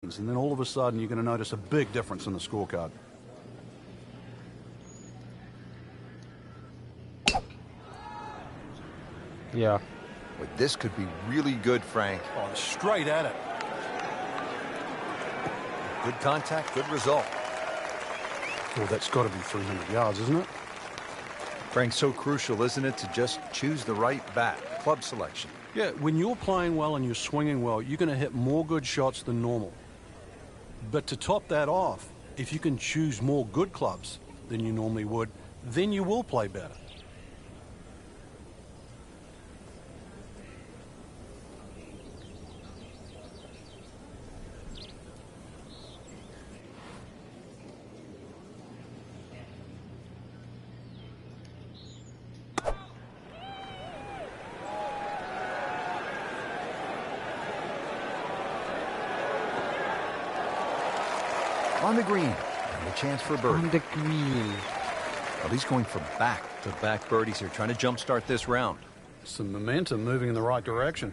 and then all of a sudden you're going to notice a big difference in the scorecard. Yeah. But this could be really good, Frank. Oh, straight at it. Good contact, good result. Well, that's got to be 300 yards, isn't it? Frank, so crucial, isn't it, to just choose the right bat, club selection. Yeah, when you're playing well and you're swinging well, you're going to hit more good shots than normal. But to top that off, if you can choose more good clubs than you normally would, then you will play better. On the green, and a chance for a birdie. On the green. Well, he's going for back-to-back birdies here, trying to jumpstart this round. Some momentum moving in the right direction.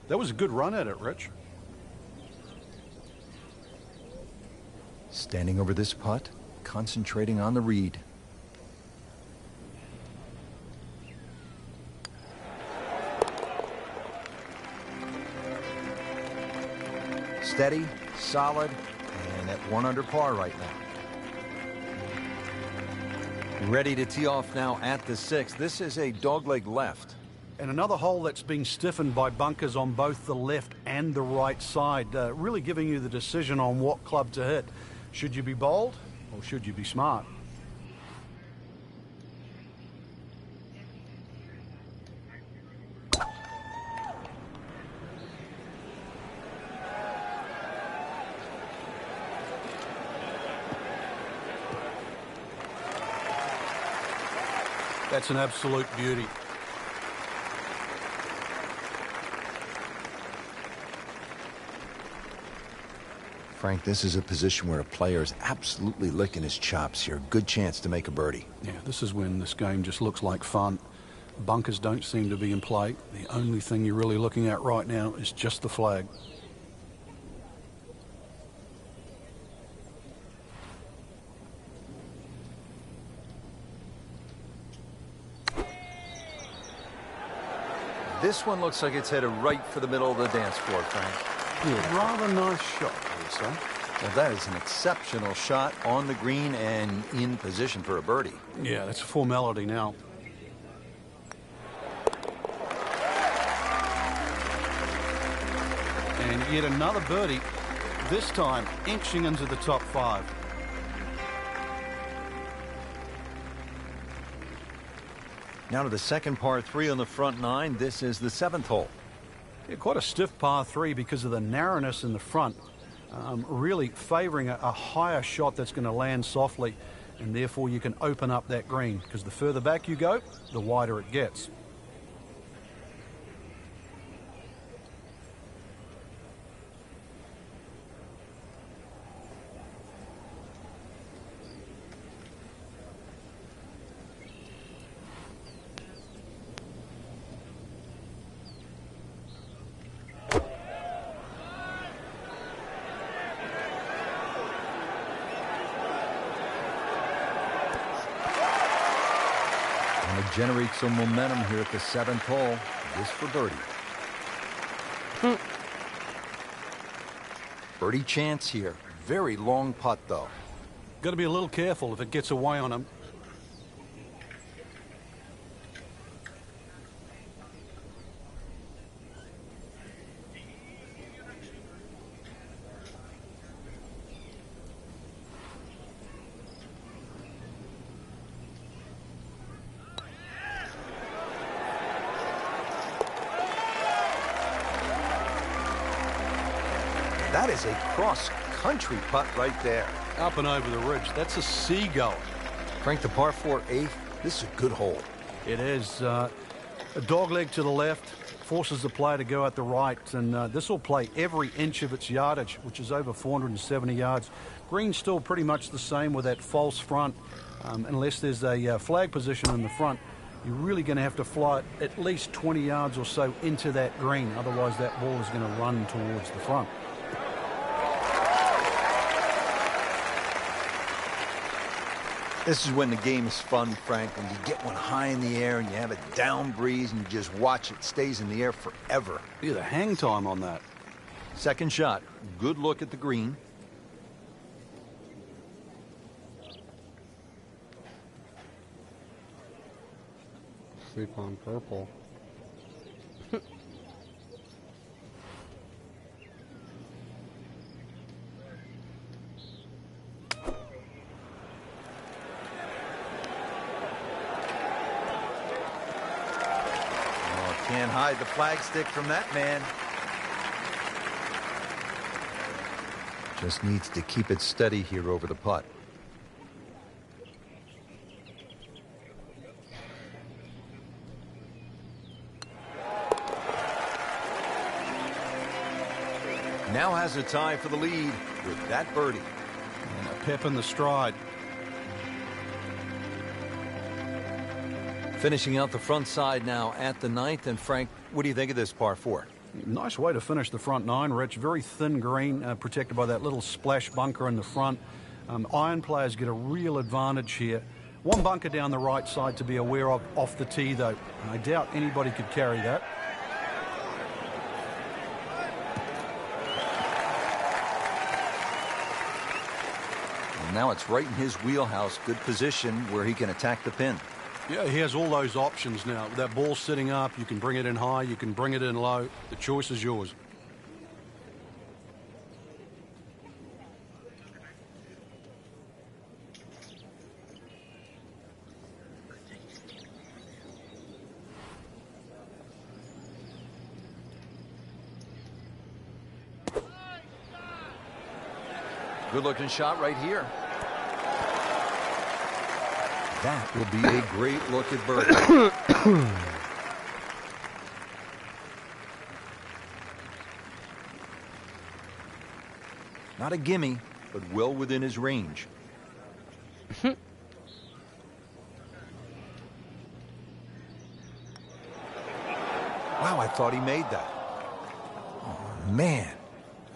That was a good run at it, Rich. Standing over this putt, concentrating on the read. Steady, solid, and at 1 under par right now. Ready to tee off now at the 6th. This is a dogleg left. And another hole that's been stiffened by bunkers on both the left and the right side, really giving you the decision on what club to hit. Should you be bold or should you be smart? That's an absolute beauty. Frank, this is a position where a player is absolutely licking his chops here. Good chance to make a birdie. Yeah, this is when this game just looks like fun. Bunkers don't seem to be in play. The only thing you're really looking at right now is just the flag. This one looks like it's headed right for the middle of the dance floor, Frank. Yeah, rather nice shot, Lisa. Well, that is an exceptional shot on the green and in position for a birdie. Yeah, that's a formality now. And yet another birdie, this time inching into the top 5. Now to the second par 3 on the front 9. This is the 7th hole. Yeah, quite a stiff par 3 because of the narrowness in the front. Really favoring a higher shot that's going to land softly, and therefore you can open up that green, because the further back you go, the wider it gets. Generate some momentum here at the 7th hole. This for birdie. Birdie chance here. Very long putt, though. Got to be a little careful if it gets away on him. That is a cross-country putt right there. Up and over the ridge. That's a seagull. Frank, the par 4 eighth, this is a good hole. It is. A dogleg to the left forces the player to go out the right, and this will play every inch of its yardage, which is over 470 yards. Green's still pretty much the same with that false front. Unless there's a flag position in the front, you're really going to have to fly it at least 20 yards or so into that green. Otherwise, that ball is going to run towards the front. This is when the game is fun, Frank, when you get one high in the air and you have a down breeze and you just watch it stays in the air forever. Look at the hang time on that. Second shot, good look at the green. Sleep on purple. Can't hide the flagstick from that man. Just needs to keep it steady here over the putt. Now has a tie for the lead with that birdie. And a pep in the stride. Finishing out the front side now at the ninth. And Frank, what do you think of this par 4? Nice way to finish the front nine, Rich. Very thin green, protected by that little splash bunker in the front. Iron players get a real advantage here. One bunker down the right side to be aware of off the tee, though. I doubt anybody could carry that. And now it's right in his wheelhouse. Good position where he can attack the pin. Yeah, he has all those options now. With that ball sitting up, you can bring it in high, you can bring it in low. The choice is yours. Good looking shot right here. That will be a great look at birdie. Not a gimme, but well within his range. Wow, I thought he made that. Oh, man.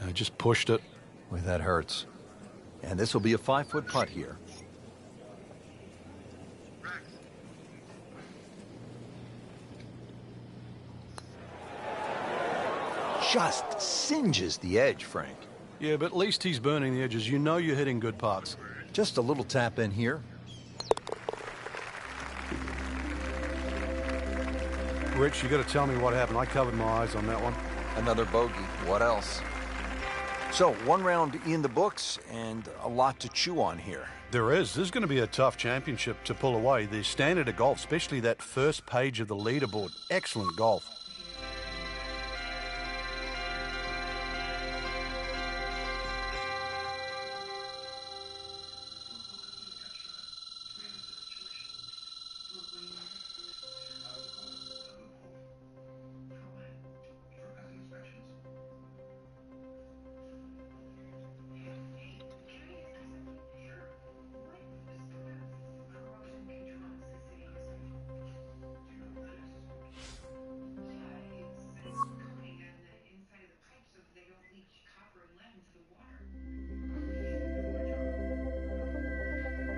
I just pushed it. Boy, that hurts. And this will be a 5-foot putt here. Just singes the edge, Frank. Yeah, but at least he's burning the edges. You know you're hitting good putts. Just a little tap in here. Rich, you got to tell me what happened. I covered my eyes on that one. Another bogey. What else? So, one round in the books and a lot to chew on here. There is. This is going to be a tough championship to pull away. The standard of golf, especially that first page of the leaderboard. Excellent golf.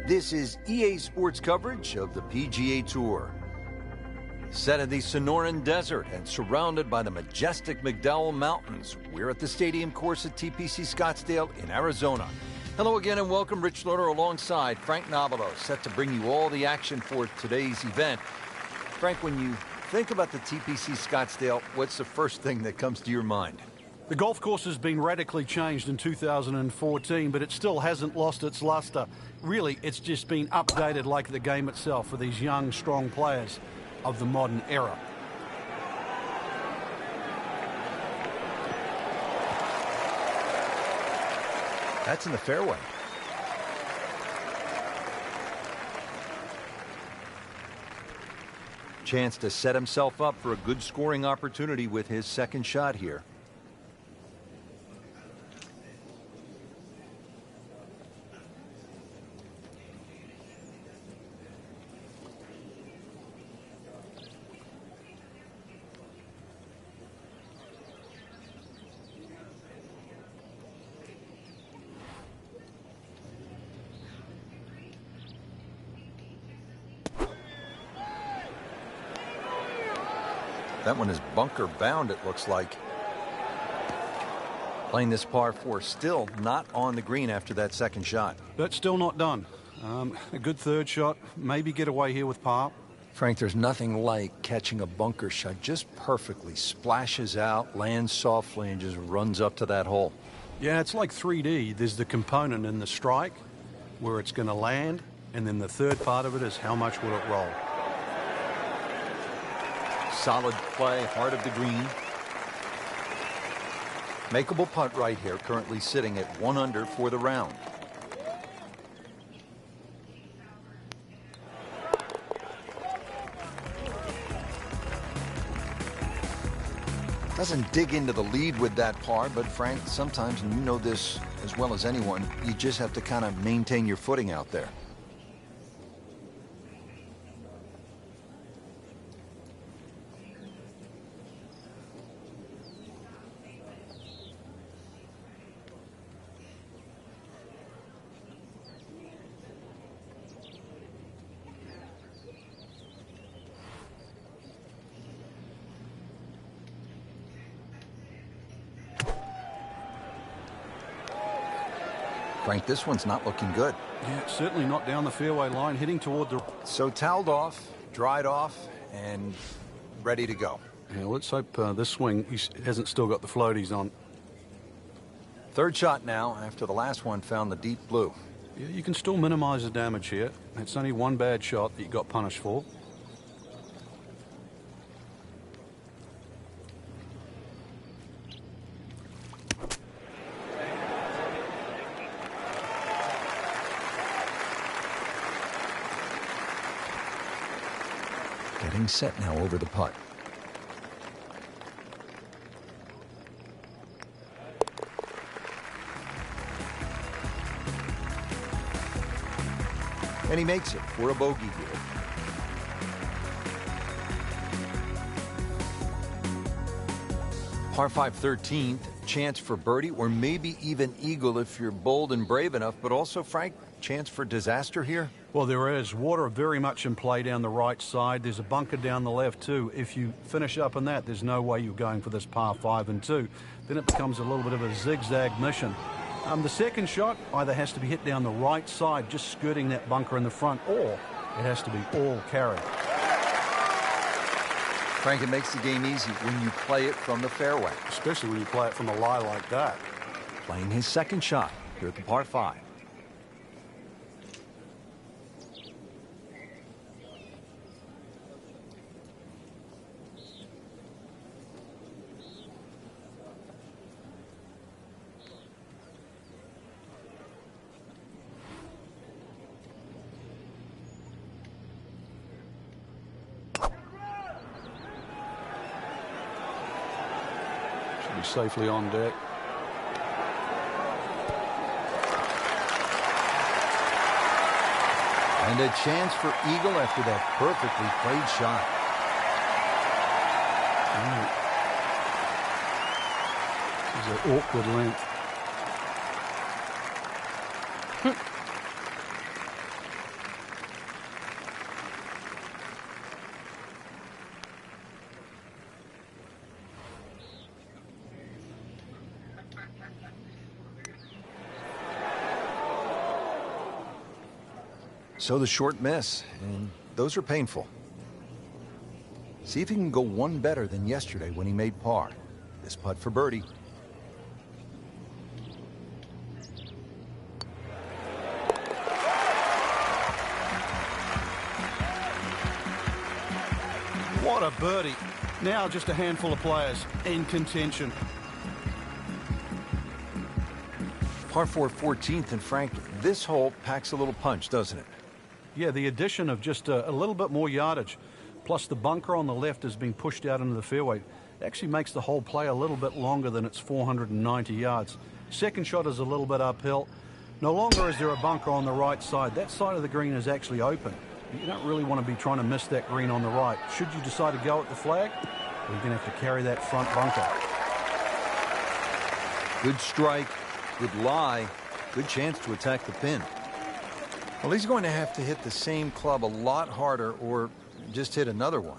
This is EA Sports coverage of the PGA Tour. Set in the Sonoran Desert and surrounded by the majestic McDowell Mountains, we're at the stadium course at TPC Scottsdale in Arizona. Hello again and welcome. Rich Slaughter alongside Frank Nobilo, set to bring you all the action for today's event. Frank, when you think about the TPC Scottsdale, what's the first thing that comes to your mind? The golf course has been radically changed in 2014, but it still hasn't lost its luster. Really, it's just been updated like the game itself for these young, strong players of the modern era. That's in the fairway. Chance to set himself up for a good scoring opportunity with his second shot here. That one is bunker bound, it looks like. Playing this par 4, still not on the green after that second shot. But still not done. A good third shot. Maybe get away here with par. Frank, there's nothing like catching a bunker shot just perfectly. Splashes out, lands softly, and just runs up to that hole. Yeah, it's like 3D. There's the component in the strike where it's going to land, and then the third part of it is how much will it roll. Solid play, heart of the green. Makeable putt right here, currently sitting at 1 under for the round. Doesn't dig into the lead with that par, but Frank, sometimes, and you know this as well as anyone, you just have to kind of maintain your footing out there. Frank, this one's not looking good. Yeah, certainly not down the fairway line, heading toward the... So toweled off, dried off, and ready to go. Yeah, let's hope this swing he hasn't still got the floaties on. Third shot now, after the last one found the deep blue. Yeah, you can still minimize the damage here. It's only one bad shot that you got punished for. Getting set now over the putt. And he makes it for a bogey here. Par 5 13th, chance for birdie or maybe even eagle if you're bold and brave enough, but also, Frank, chance for disaster here? Well, there is. Water very much in play down the right side. There's a bunker down the left, too. If you finish up in that, there's no way you're going for this par 5 and 2. Then it becomes a little bit of a zigzag mission. The second shot either has to be hit down the right side, just skirting that bunker in the front, or it has to be all carry. Frank, it makes the game easy when you play it from the fairway. Especially when you play it from a lie like that. Playing his second shot here at the par 5. Safely on deck. And a chance for eagle after that perfectly played shot. This is an awkward length. So the short miss, and those are painful. See if he can go one better than yesterday when he made par. This putt for birdie. What a birdie. Now just a handful of players in contention. Par 4 14th, and Frank, this hole packs a little punch, doesn't it? Yeah, the addition of just a little bit more yardage Plus the bunker on the left has been pushed out into the fairway. It actually makes the whole play a little bit longer than its 490 yards. Second shot is a little bit uphill. No longer is there a bunker on the right side. That side of the green is actually open. You don't really want to be trying to miss that green on the right. Should you decide to go at the flag, you're going to have to carry that front bunker. Good strike, good lie, good chance to attack the pin. Well, he's going to have to hit the same club a lot harder or just hit another one.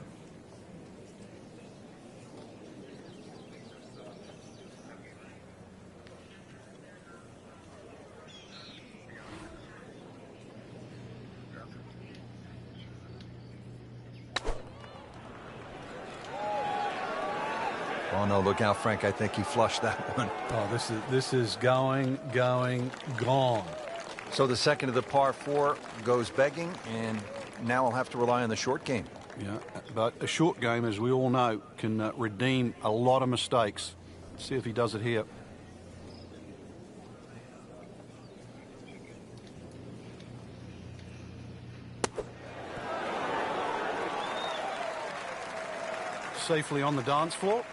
Oh, no, look out, Frank. I think he flushed that one. Oh, this is going, gone. So the second of the par 4 goes begging, and now I'll have to rely on the short game. Yeah, but a short game, as we all know, can redeem a lot of mistakes. Let's see if he does it here. Safely on the dance floor.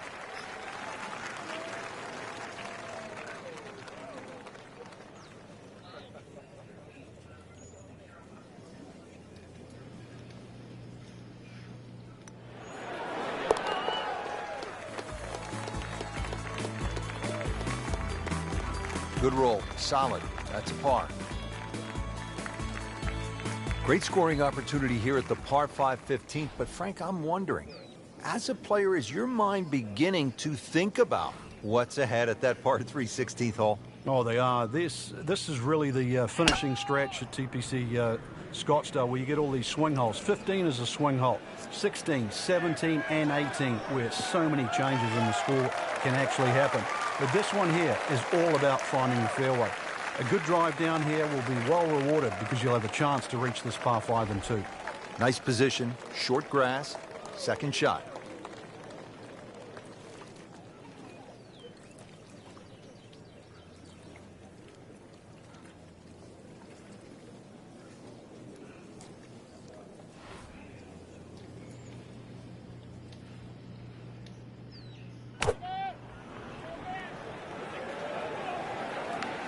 Good roll, solid. That's a par. Great scoring opportunity here at the par 5 15th, but Frank, I'm wondering, as a player, is your mind beginning to think about what's ahead at that par 3 16th hole? Oh, they are. This is really the finishing stretch at TPC Scottsdale, where you get all these swing holes. 15 is a swing hole. 16, 17, and 18, where so many changes in the score can actually happen. But this one here is all about finding the fairway. A good drive down here will be well rewarded because you'll have a chance to reach this par 5 and 2. Nice position, short grass, second shot.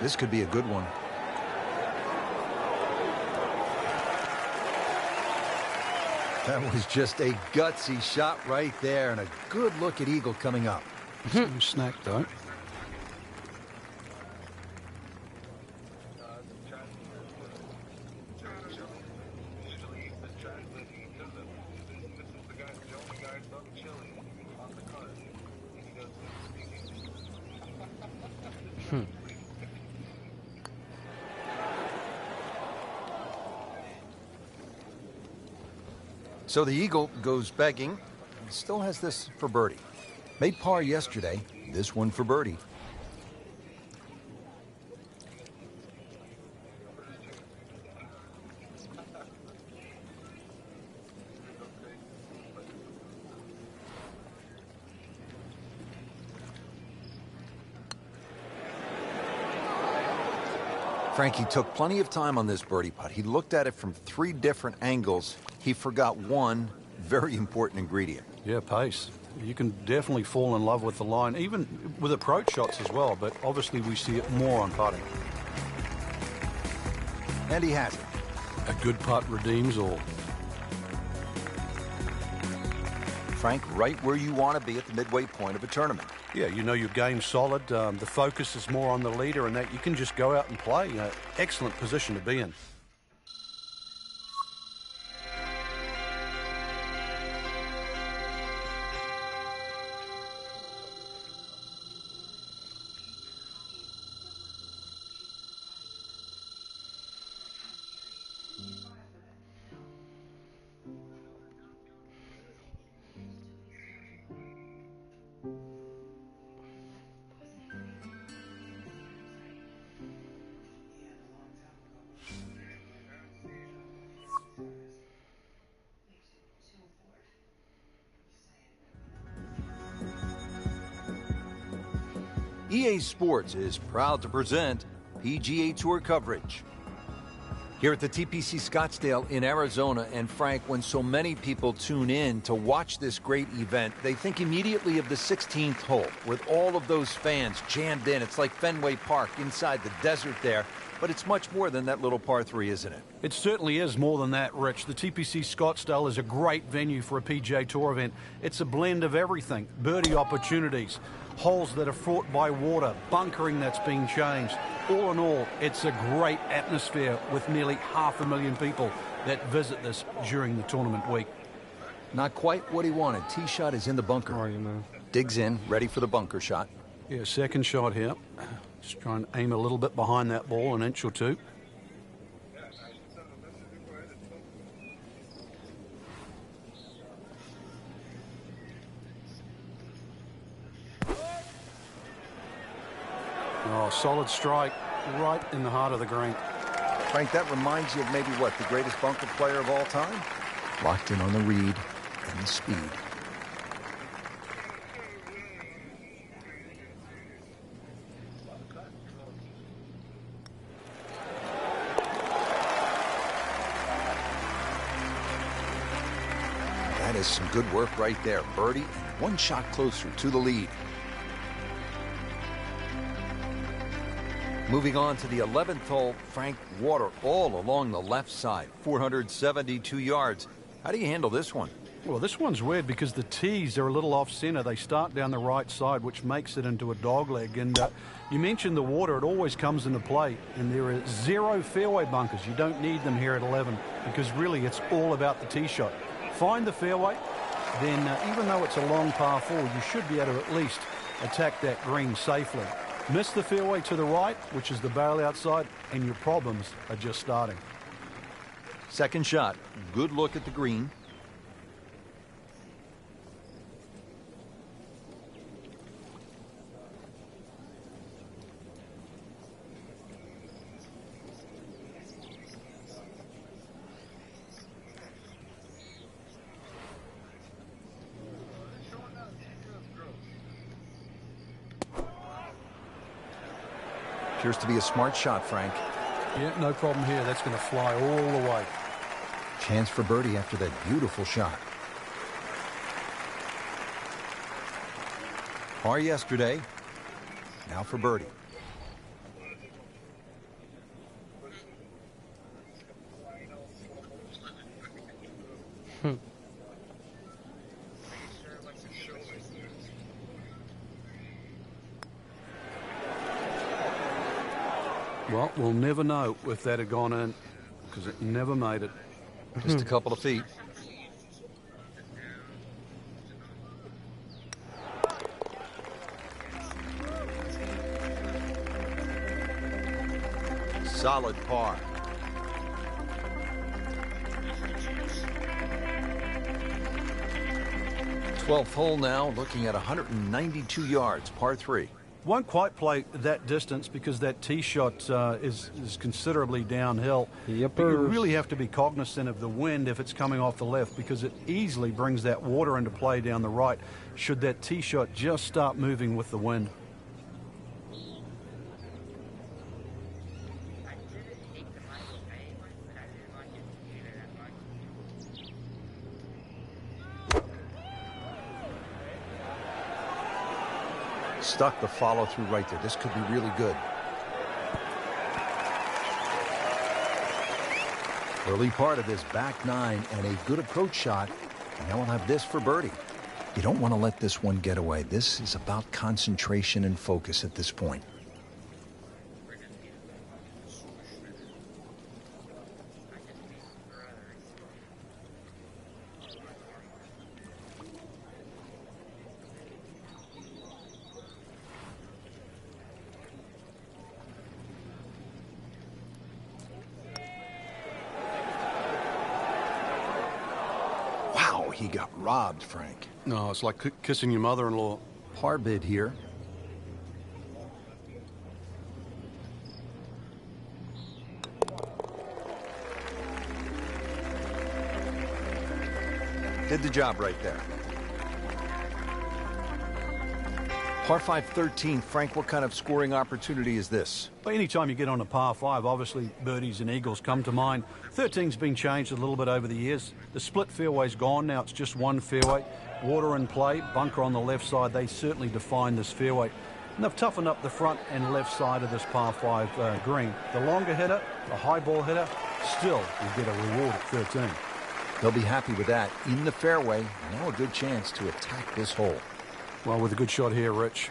This could be a good one. That was just a gutsy shot right there, and a good look at eagle coming up. Snack though. So the eagle goes begging, and still has this for birdie. Made par yesterday, this one for birdie. Frankie took plenty of time on this birdie putt. He looked at it from 3 different angles. He forgot one very important ingredient. Yeah, pace. You can definitely fall in love with the line, even with approach shots as well, but obviously we see it more on putting. And he has it. A good putt redeems all. Frank, right where you want to be at the midway point of a tournament. Yeah, you know your game's solid. The focus is more on the leader, and that you can just go out and play. Excellent position to be in. EA Sports is proud to present PGA Tour coverage. Here at the TPC Scottsdale in Arizona, and Frank, when so many people tune in to watch this great event, they think immediately of the 16th hole, with all of those fans jammed in. It's like Fenway Park inside the desert there, but it's much more than that little par 3, isn't it? It certainly is more than that, Rich. The TPC Scottsdale is a great venue for a PGA Tour event. It's a blend of everything: birdie opportunities, holes that are fraught by water, bunkering that's being changed. All in all, it's a great atmosphere with nearly 500,000 people that visit this during the tournament week. Not quite what he wanted. Tee shot is in the bunker. How are you, man? Digs in, ready for the bunker shot. Yeah, second shot here. Just try and aim a little bit behind that ball, an inch or two. Oh, solid strike right in the heart of the green. Frank, that reminds you of maybe what, the greatest bunker player of all time? Locked in on the read and the speed. That is some good work right there. Birdie and one shot closer to the lead. Moving on to the 11th hole, Frank, water all along the left side, 472 yards. How do you handle this one? Well, this one's weird because the tees are a little off-center. They start down the right side, which makes it into a dogleg. And you mentioned the water. It always comes into play. And there are 0 fairway bunkers. You don't need them here at 11 because really it's all about the tee shot. Find the fairway, then even though it's a long par 4, you should be able to at least attack that green safely. Miss the fairway to the right, which is the barrel outside, and your problems are just starting. Second shot, good look at the green. Appears to be a smart shot, Frank. Yeah, no problem here. That's going to fly all the way. Chance for birdie after that beautiful shot. Par yesterday. Now for birdie. Well, we'll never know if that had gone in because it never made it. Just a couple of feet. Solid par. Twelfth hole now, looking at 192 yards, par 3. Won't quite play that distance because that tee shot is considerably downhill. Yep. But you really have to be cognizant of the wind if it's coming off the left because it easily brings that water into play down the right should that tee shot just start moving with the wind. Stuck the follow through right there. This could be really good. Early part of this back 9 and a good approach shot. And now we'll have this for birdie. You don't want to let this one get away. This is about concentration and focus at this point. He got robbed, Frank. No, it's like kissing your mother-in-law. Par bid here. Did the job right there. Par 5 13, Frank, what kind of scoring opportunity is this? Well, anytime you get on a par 5, obviously birdies and eagles come to mind. 13's been changed a little bit over the years. The split fairway's gone, now it's just one fairway. Water in play, bunker on the left side, they certainly define this fairway. And they've toughened up the front and left side of this par 5 green. The longer hitter, the high ball hitter, still will get a reward at 13. They'll be happy with that. In the fairway, now a good chance to attack this hole. Well, with a good shot here, Rich.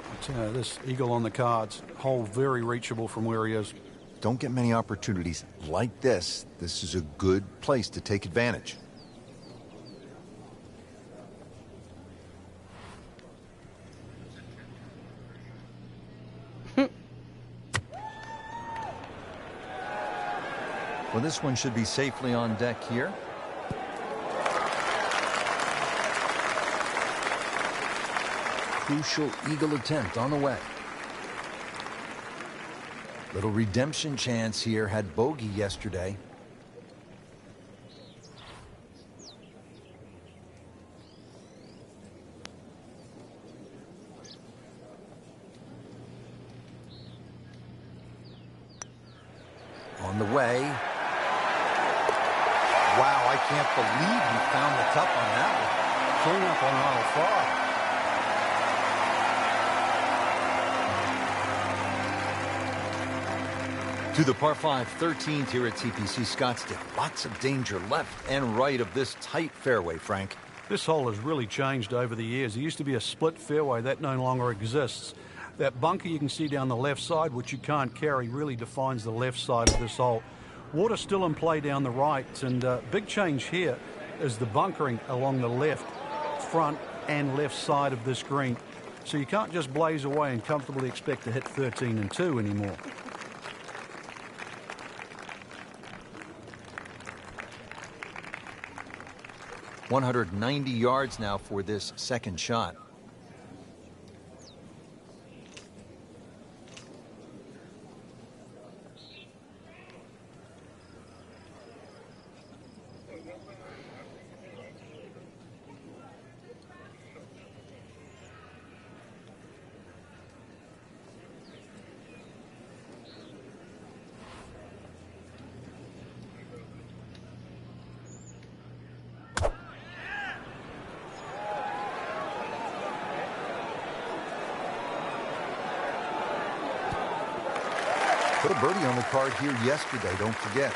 This eagle on the cards, hole very reachable from where he is. Don't get many opportunities like this. This is a good place to take advantage. Well, this one should be safely on deck here. Crucial eagle attempt on the way. Little redemption chance here. Had bogey yesterday. On the way. Wow, I can't believe he found the cup on that one. Clean up on aisle 5. To the par 5 13th here at TPC Scottsdale. Lots of danger left and right of this tight fairway, Frank. This hole has really changed over the years. It used to be a split fairway. That no longer exists. That bunker you can see down the left side, which you can't carry, really defines the left side of this hole. Water still in play down the right, and big change here is the bunkering along the left, front and left side of this green. So you can't just blaze away and comfortably expect to hit 13 and 2 anymore. .190 yards now for this second shot. Put a birdie on the card here yesterday, don't forget.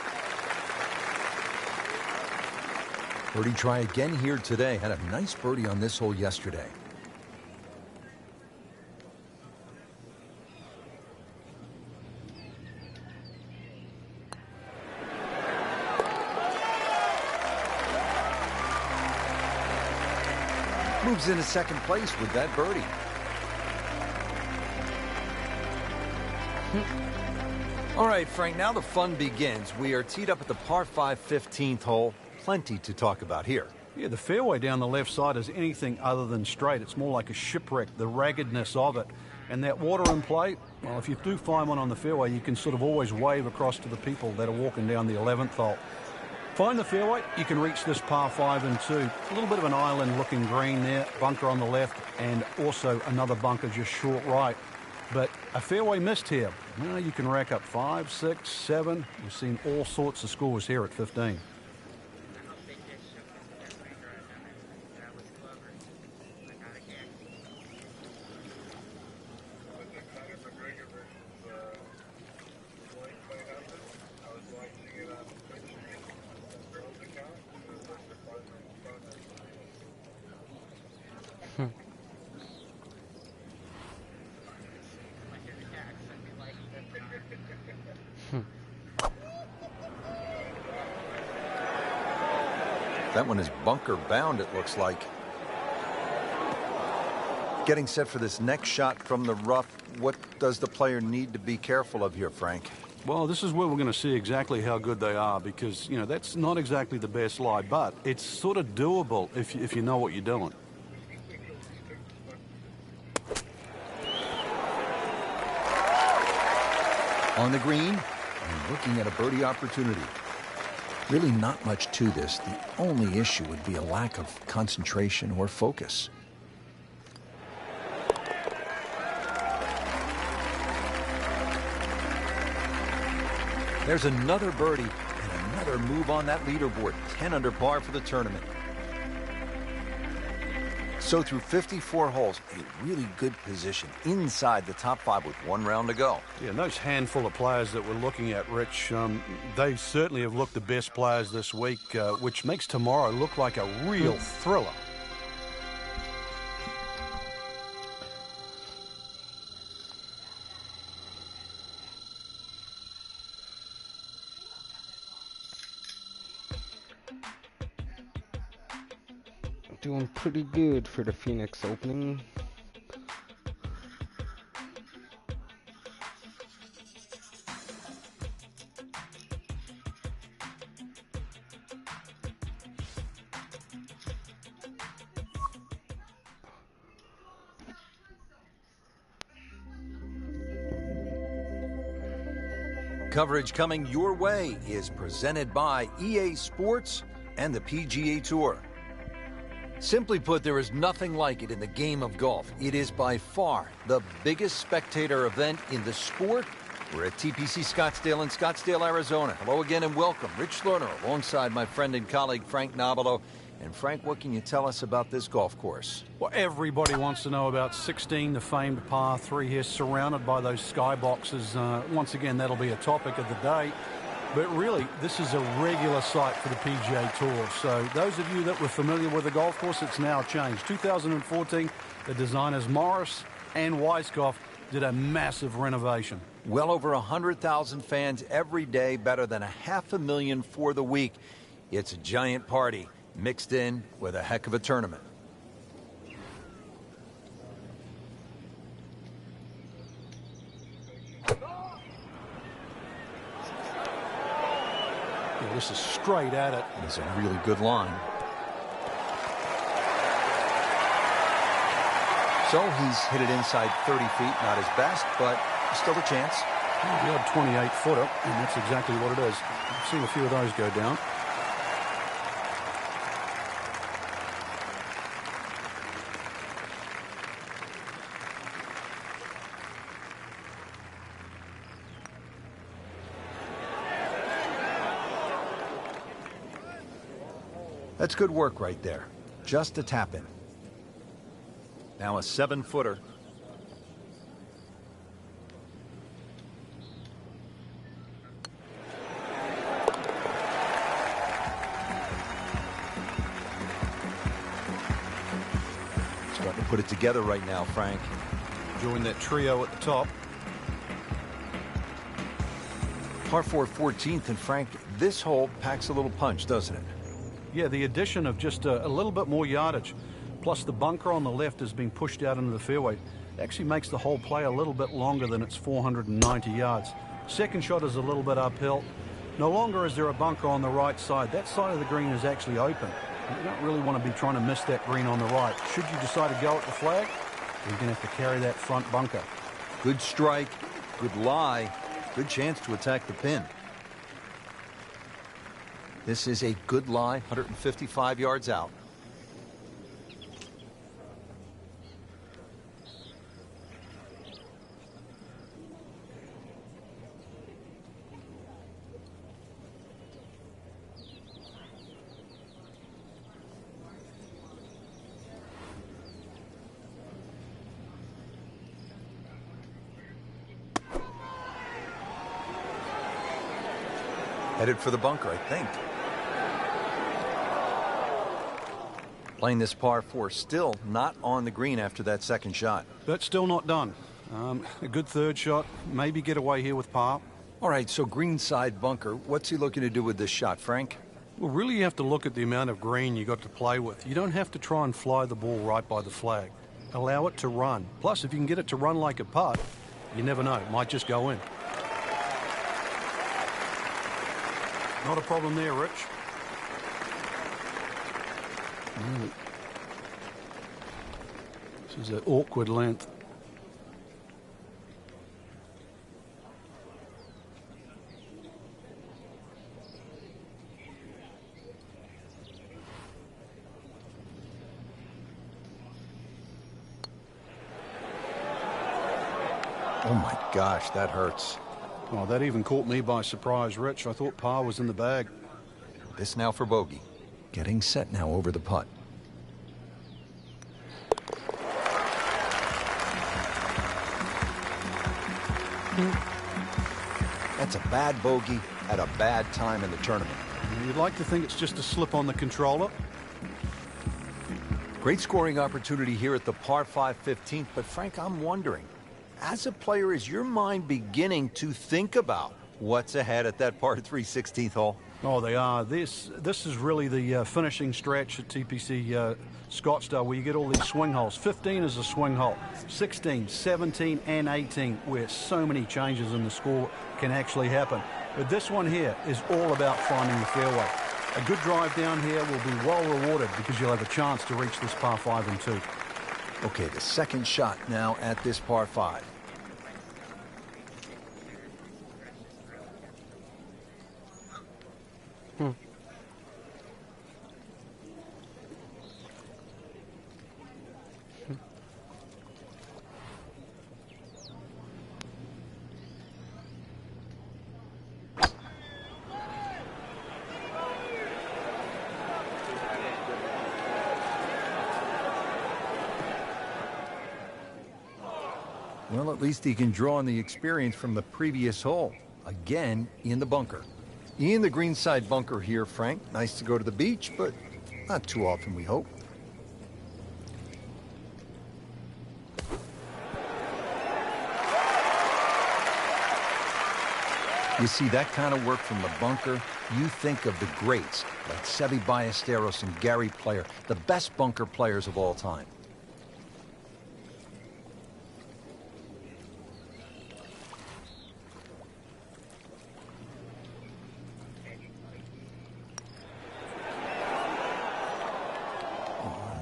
Birdie try again here today. Had a nice birdie on this hole yesterday. Moves into second place with that birdie. All right, Frank, now the fun begins. We are teed up at the par 5 15th hole. Plenty to talk about here. Yeah, the fairway down the left side is anything other than straight. It's more like a shipwreck, the raggedness of it. And that water in play, well, if you do find one on the fairway, you can sort of always wave across to the people that are walking down the 11th hole. Find the fairway, you can reach this par 5 and 2. A little bit of an island-looking green there, bunker on the left, and also another bunker just short right. But a fairway missed here. Well, you can rack up 5, 6, 7. We've seen all sorts of scores here at 15. That one is bunker bound, it looks like. Getting set for this next shot from the rough. What does the player need to be careful of here, Frank? Well, this is where we're going to see exactly how good they are because, you know, that's not exactly the best lie, but it's sort of doable if you know what you're doing. On the green, and looking at a birdie opportunity. Really not much to this. The only issue would be a lack of concentration or focus. There's another birdie and another move on that leaderboard. 10 under par for the tournament. So through 54 holes, a really good position inside the top 5 with 1 round to go. Yeah, and those handful of players that we're looking at, Rich, they certainly have looked the best players this week, which makes tomorrow look like a real thriller. Doing pretty good for the Phoenix opening. Coverage coming your way is presented by EA Sports and the PGA Tour. Simply put, there is nothing like it in the game of golf. It is by far the biggest spectator event in the sport. We're at TPC Scottsdale in Scottsdale, Arizona. Hello again and welcome. Rich Lerner alongside my friend and colleague Frank Nobilo. And Frank, what can you tell us about this golf course? Well, everybody wants to know about 16, the famed par 3 here, surrounded by those skyboxes. Once again, that'll be a topic of the day. But really, this is a regular sight for the PGA Tour. So those of you that were familiar with the golf course, it's now changed. 2014, the designers Morris and Weiskopf did a massive renovation. Well over 100,000 fans every day, better than 500,000 for the week. It's a giant party mixed in with a heck of a tournament. Yeah, this is straight at it. It's a really good line. So he's hit it inside 30 feet, not his best, but still a chance. The odd 28-footer, and that's exactly what it is. I've seen a few of those go down. That's good work right there. Just a tap in. Now a 7-footer. Starting to put it together right now, Frank. Join that trio at the top. Par 4 14th, and Frank, this hole packs a little punch, doesn't it? Yeah, the addition of just a little bit more yardage, plus the bunker on the left has been pushed out into the fairway, actually makes the whole play a little bit longer than its 490 yards. Second shot is a little bit uphill. No longer is there a bunker on the right side. That side of the green is actually open. You don't really want to be trying to miss that green on the right. Should you decide to go at the flag, you're going to have to carry that front bunker. Good strike, good lie, good chance to attack the pin. This is a good lie, 155 yards out. Headed for the bunker, I think. Playing this par 4, still not on the green after that second shot. But still not done. A good third shot, maybe get away here with par. All right, so green side bunker. What's he looking to do with this shot, Frank? Well, really you have to look at the amount of green you got to play with. You don't have to try and fly the ball right by the flag. Allow it to run. Plus, if you can get it to run like a putt, you never know. It might just go in. Not a problem there, Rich. This is an awkward length. Oh my gosh, that hurts. Oh, that even caught me by surprise, Rich. I thought par was in the bag. This now for bogey. Getting set now over the putt. That's a bad bogey at a bad time in the tournament. You'd like to think it's just a slip on the controller. Great scoring opportunity here at the par 5 15th, but Frank, I'm wondering, as a player, is your mind beginning to think about what's ahead at that par 3 16th hole? Oh, they are. This is really the finishing stretch at TPC Scottsdale, where you get all these swing holes. 15 is a swing hole. 16, 17, and 18, where so many changes in the score can actually happen. But this one here is all about finding the fairway. A good drive down here will be well rewarded because you'll have a chance to reach this par 5 and 2. Okay, the second shot now at this par 5. Well, at least he can draw on the experience from the previous hole. Again, in the bunker. In the greenside bunker here, Frank. Nice to go to the beach, but not too often, we hope. You see that kind of work from the bunker, you think of the greats like Seve Ballesteros and Gary Player, the best bunker players of all time.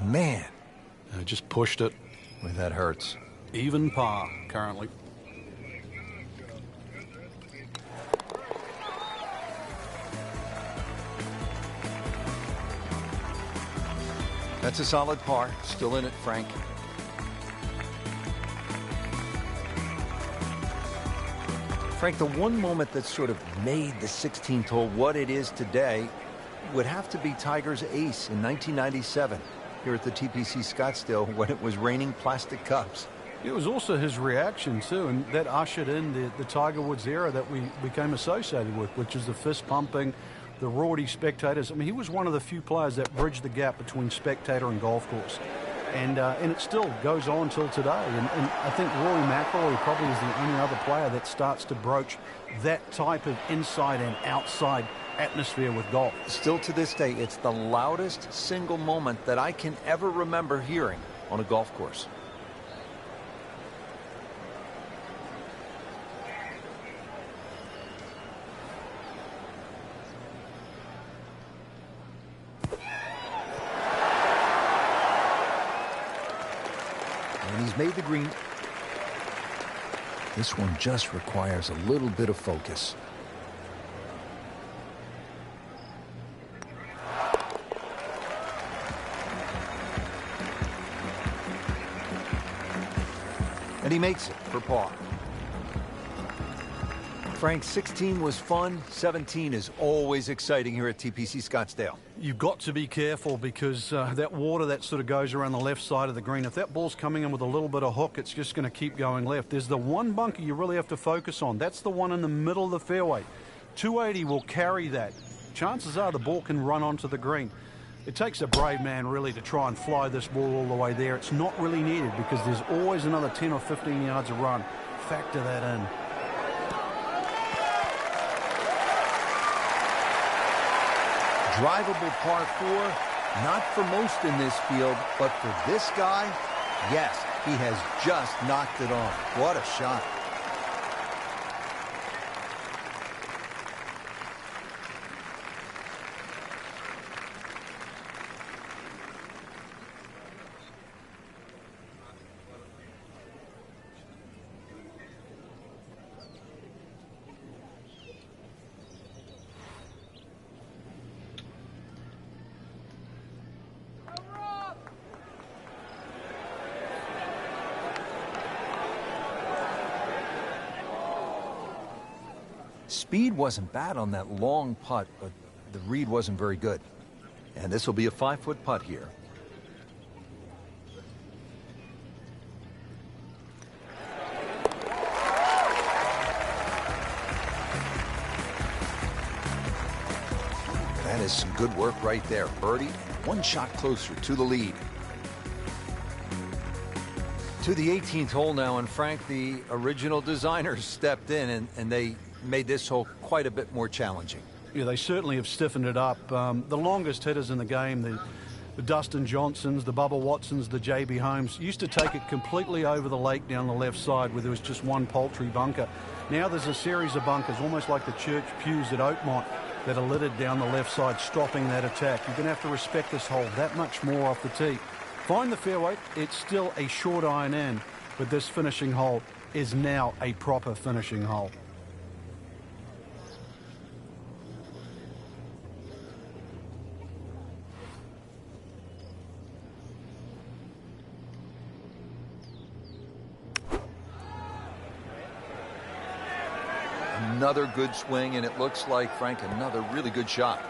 Man, I just pushed it. boy, that hurts. Even par currently. That's a solid par. Still in it, Frank. Frank, the one moment that sort of made the 16th hole what it is today would have to be Tiger's ace in 1997 here at the TPC Scottsdale when it was raining plastic cups. It was also his reaction, too, and that ushered in the Tiger Woods era that we became associated with, which is the fist-pumping, the rowdy spectators. I mean, he was one of the few players that bridged the gap between spectator and golf course. And it still goes on till today. And I think Rory McIlroy probably is the only other player that starts to broach that type of inside and outside atmosphere with golf. Still to this day, it's the loudest single moment that I can ever remember hearing on a golf course. And he's made the green. This one just requires a little bit of focus. And he makes it for par. Frank, 16 was fun. 17 is always exciting here at TPC Scottsdale. You've got to be careful because that water that sort of goes around the left side of the green, if that ball's coming in with a little bit of hook, it's just going to keep going left. There's the one bunker you really have to focus on. That's the one in the middle of the fairway. 280 will carry that. Chances are the ball can run onto the green. It takes a brave man really to try and fly this ball all the way there. It's not really needed because there's always another 10 or 15 yards of run. Factor that in. Drivable par 4, not for most in this field, but for this guy, yes, he has just knocked it on. What a shot. speed wasn't bad on that long putt, but the read wasn't very good. And this will be a 5-foot putt here. That is some good work right there. Birdie, one shot closer to the lead. To the 18th hole now, and Frank, the original designers stepped in and they made this hole quite a bit more challenging. Yeah, they certainly have stiffened it up. The longest hitters in the game, the Dustin Johnsons, the Bubba Watsons, the J.B. Holmes, used to take it completely over the lake down the left side where there was just one paltry bunker. Now there's a series of bunkers, almost like the church pews at Oakmont, that are littered down the left side, stopping that attack. You're going to have to respect this hole that much more off the tee. Find the fairway. It's still a short iron in, but this finishing hole is now a proper finishing hole. Another good swing, and it looks like, Frank, another really good shot.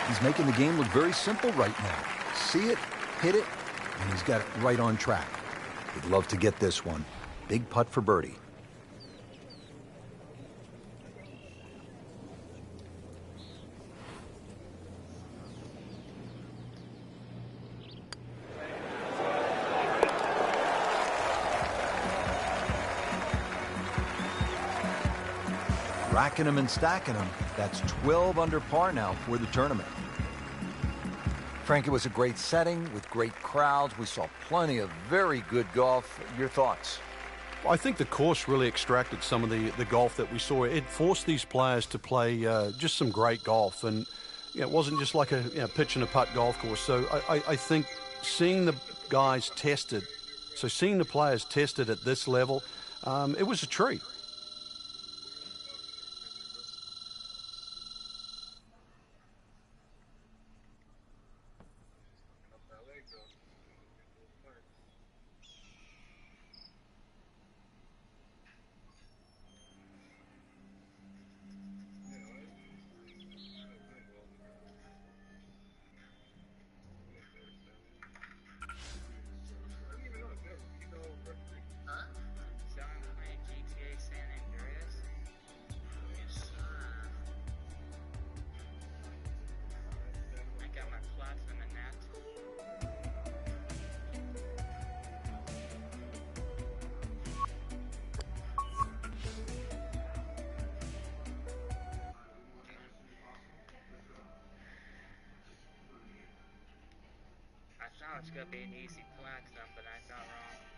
He's making the game look very simple right now. See it, hit it, and he's got it right on track. He'd love to get this one. Big putt for birdie. Racking them and stacking them. That's 12 under par now for the tournament. Frank, it was a great setting with great crowds. We saw plenty of very good golf. Your thoughts? I think the course really extracted some of the golf that we saw. It forced these players to play just some great golf. And it wasn't just like a pitch and a putt golf course. So I think seeing the guys tested, seeing the players tested at this level, it was a treat. It's gonna be an easy platinum, but I thought wrong.